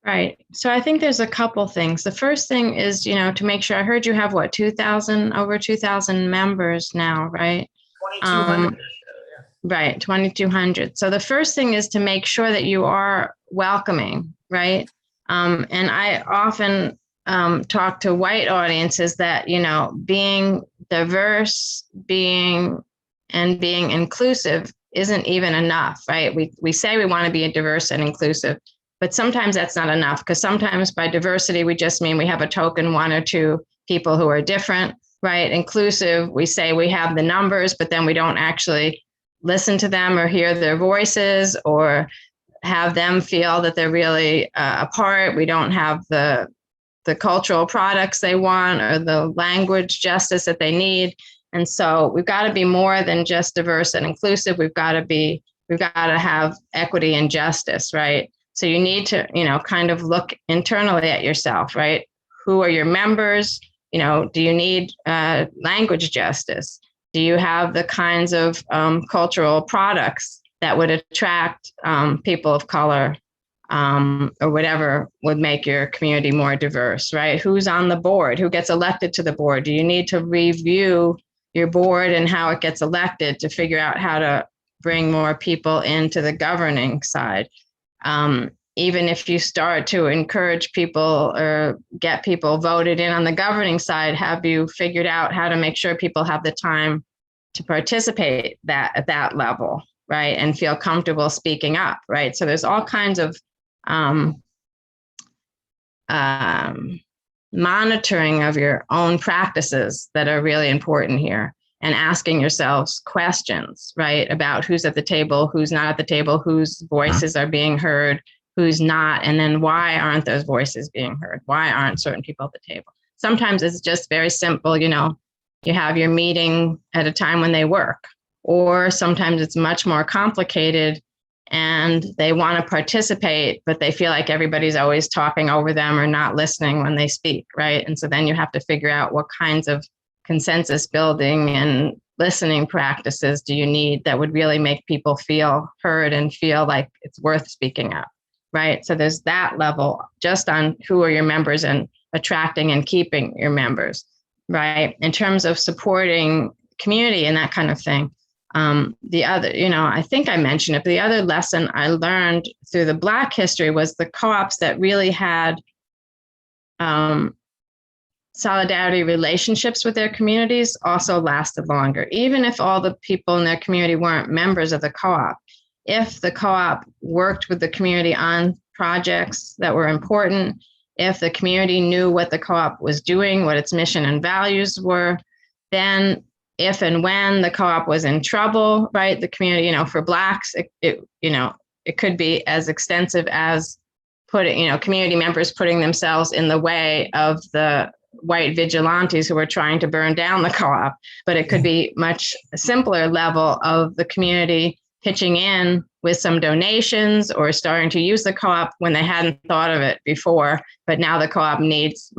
Right. So I think there's a couple things. The first thing is, to make sure, I heard you have what, over 2,000 members now, right? 2,200. Right, 2,200. So the first thing is to make sure that you are welcoming, right? And I often talk to white audiences that, being diverse, being inclusive isn't even enough, right? We say we want to be diverse and inclusive, but sometimes that's not enough, because sometimes by diversity, we just mean we have a token one or two people who are different, right? Inclusive, we say we have the numbers, but then we don't actually listen to them or hear their voices or have them feel that they're really a part. We don't have the cultural products they want or the language justice that they need. And so we've got to be more than just diverse and inclusive. We've got to have equity and justice, right? So you need to, kind of look internally at yourself, right? Who are your members? Do you need language justice? Do you have the kinds of cultural products that would attract people of color, or whatever would make your community more diverse, right? Who's on the board? Who gets elected to the board? Do you need to review your board and how it gets elected to figure out how to bring more people into the governing side? Even if you start to encourage people or get people voted in on the governing side, have you figured out how to make sure people have the time to participate at that level, right? And feel comfortable speaking up, right? So there's all kinds of monitoring of your own practices that are really important here, and asking yourselves questions, right? About who's at the table, who's not at the table, whose voices are being heard, who's not, and then why aren't those voices being heard? Why aren't certain people at the table? Sometimes it's just very simple, you have your meeting at a time when they work, or sometimes it's much more complicated and they want to participate, but they feel like everybody's always talking over them or not listening when they speak, right? And so then you have to figure out what kinds of consensus building and listening practices do you need that would really make people feel heard and feel like it's worth speaking up, right? So there's that level just on who are your members and attracting and keeping your members, right? In terms of supporting community and that kind of thing. The other, I think I mentioned it, but the other lesson I learned through the Black history was the co-ops that really had solidarity relationships with their communities also lasted longer. Even if all the people in their community weren't members of the co-op, if the co-op worked with the community on projects that were important, if the community knew what the co-op was doing, what its mission and values were, then if and when the co-op was in trouble, right, the community, for Blacks, it could be as extensive as community members putting themselves in the way of the white vigilantes who were trying to burn down the co-op. But it could be much simpler level of the community pitching in with some donations or starting to use the co-op when they hadn't thought of it before, but now the co-op needs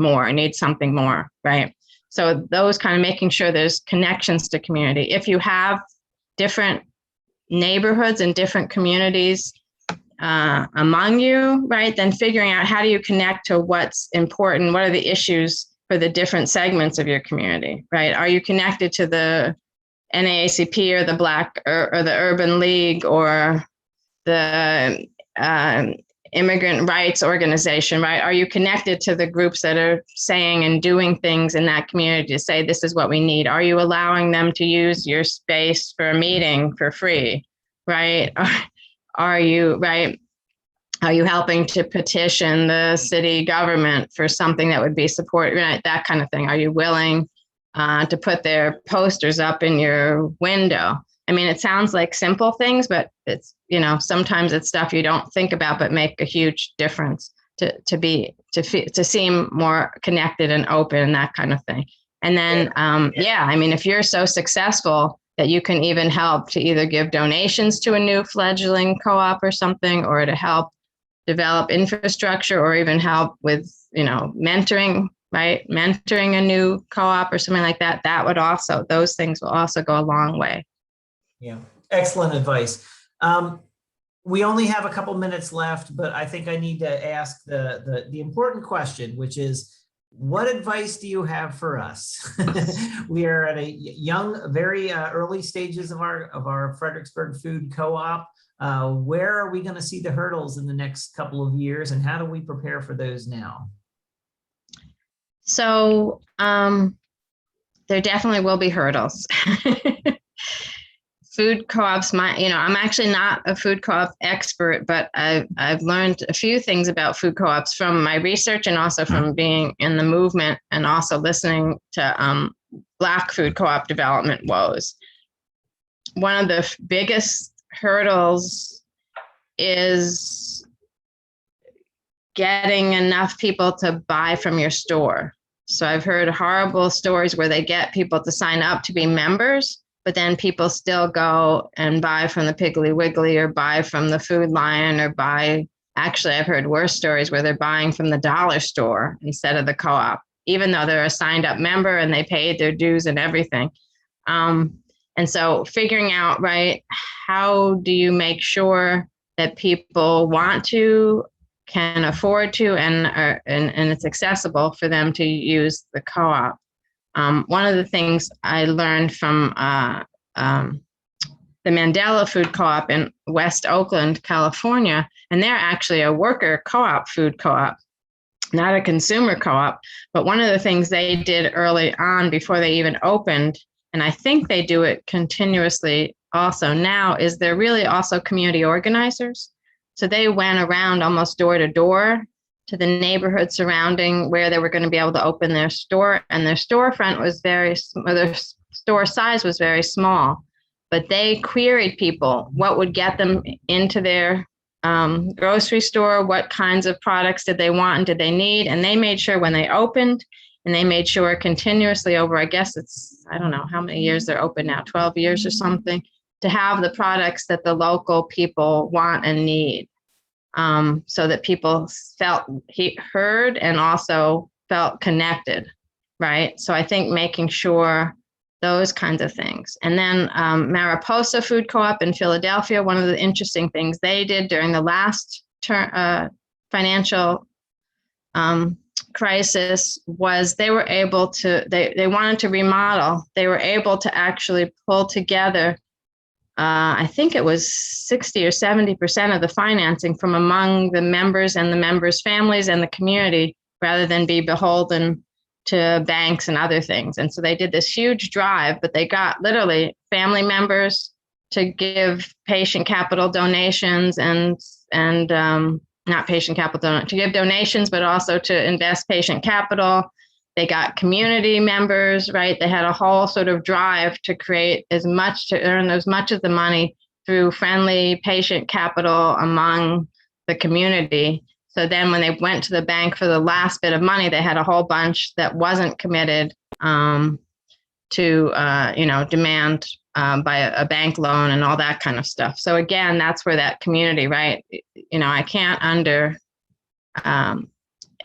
something more, right? So those kind of making sure there's connections to community. If you have different neighborhoods and different communities among you, right, then figuring out how do you connect to what's important, what are the issues for the different segments of your community, right? Are you connected to the NAACP or the Black or the Urban League or the Immigrant Rights Organization, right? Are you connected to the groups that are saying and doing things in that community to say, this is what we need? Are you allowing them to use your space for a meeting for free, right? Are you, right? Are you helping to petition the city government for something that would be supported, right? That kind of thing. Are you willing to put their posters up in your window? I mean, it sounds like simple things, but it's, you know, sometimes it's stuff you don't think about, but make a huge difference to seem more connected and open and that kind of thing. And then, yeah, I mean, if you're so successful that you can even help to either give donations to a new fledgling co-op or something, or to help develop infrastructure, or even help with, you know, mentoring, right? Mentoring a new co-op or something like that, that would also, those things will also go a long way. Yeah, excellent advice. We only have a couple minutes left, but I think I need to ask the important question, which is, what advice do you have for us? We are at a young, very early stages of our Fredericksburg Food Co-op. Where are we going to see the hurdles in the next couple of years, and how do we prepare for those now? So there definitely will be hurdles. Food co-ops, I'm actually not a food co-op expert, but I've learned a few things about food co-ops from my research and also from being in the movement and also listening to Black food co-op development woes. One of the biggest hurdles is getting enough people to buy from your store. So I've heard horrible stories where they get people to sign up to be members, but then people still go and buy from the Piggly Wiggly or buy from the Food Lion or actually, I've heard worse stories where they're buying from the dollar store instead of the co-op, even though they're a signed up member and they paid their dues and everything. And so figuring out, right, how do you make sure that people want to, can afford to, and it's accessible for them to use the co-op? One of the things I learned from the Mandela Food Co-op in West Oakland, California, and they're actually a worker co-op food co-op, not a consumer co-op. But one of the things they did early on before they even opened, and I think they do it continuously also now, is they're really also community organizers. So they went around almost door to door to the neighborhood surrounding where they were going to be able to open their store. And their storefront was their store size was very small, but they queried people what would get them into their grocery store, what kinds of products did they want and did they need. And they made sure when they opened, and they made sure continuously over, I guess I don't know how many years they're open now, 12 years or something, to have the products that the local people want and need. So that people felt heard and also felt connected, right? So I think making sure those kinds of things. And then Mariposa Food Co-op in Philadelphia, one of the interesting things they did during the last financial crisis was they were able to, they wanted to remodel. They were able to actually pull together I think it was 60 or 70% of the financing from among the members and the members' families and the community, rather than be beholden to banks and other things. And so they did this huge drive, but they got literally family members to give patient capital donations and not patient capital, to give donations, but also to invest patient capital. They got community members, right? They had a whole sort of drive to create to earn as much of the money through friendly patient capital among the community. So then when they went to the bank for the last bit of money, they had a whole bunch that wasn't committed to demand by a bank loan and all that kind of stuff. So again, that's where that community, right? I can't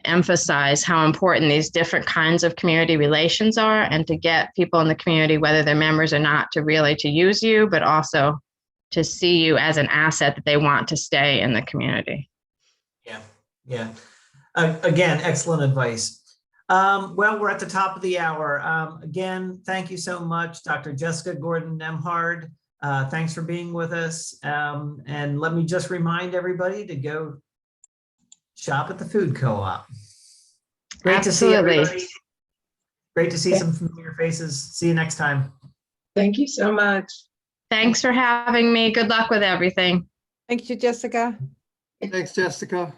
emphasize how important these different kinds of community relations are, and to get people in the community, whether they're members or not, to use you, but also to see you as an asset that they want to stay in the community. Yeah. Again, excellent advice. Well, we're at the top of the hour. Again, thank you so much, Dr. Jessica Gordon-Nemhard. Thanks for being with us. And let me just remind everybody to go shop at the food co-op. Great to see Absolutely. everybody. Great to see some familiar faces. See you next time. Thank you so much. Thanks for having me. Good luck with everything. Thank you, Jessica. Thanks, Jessica.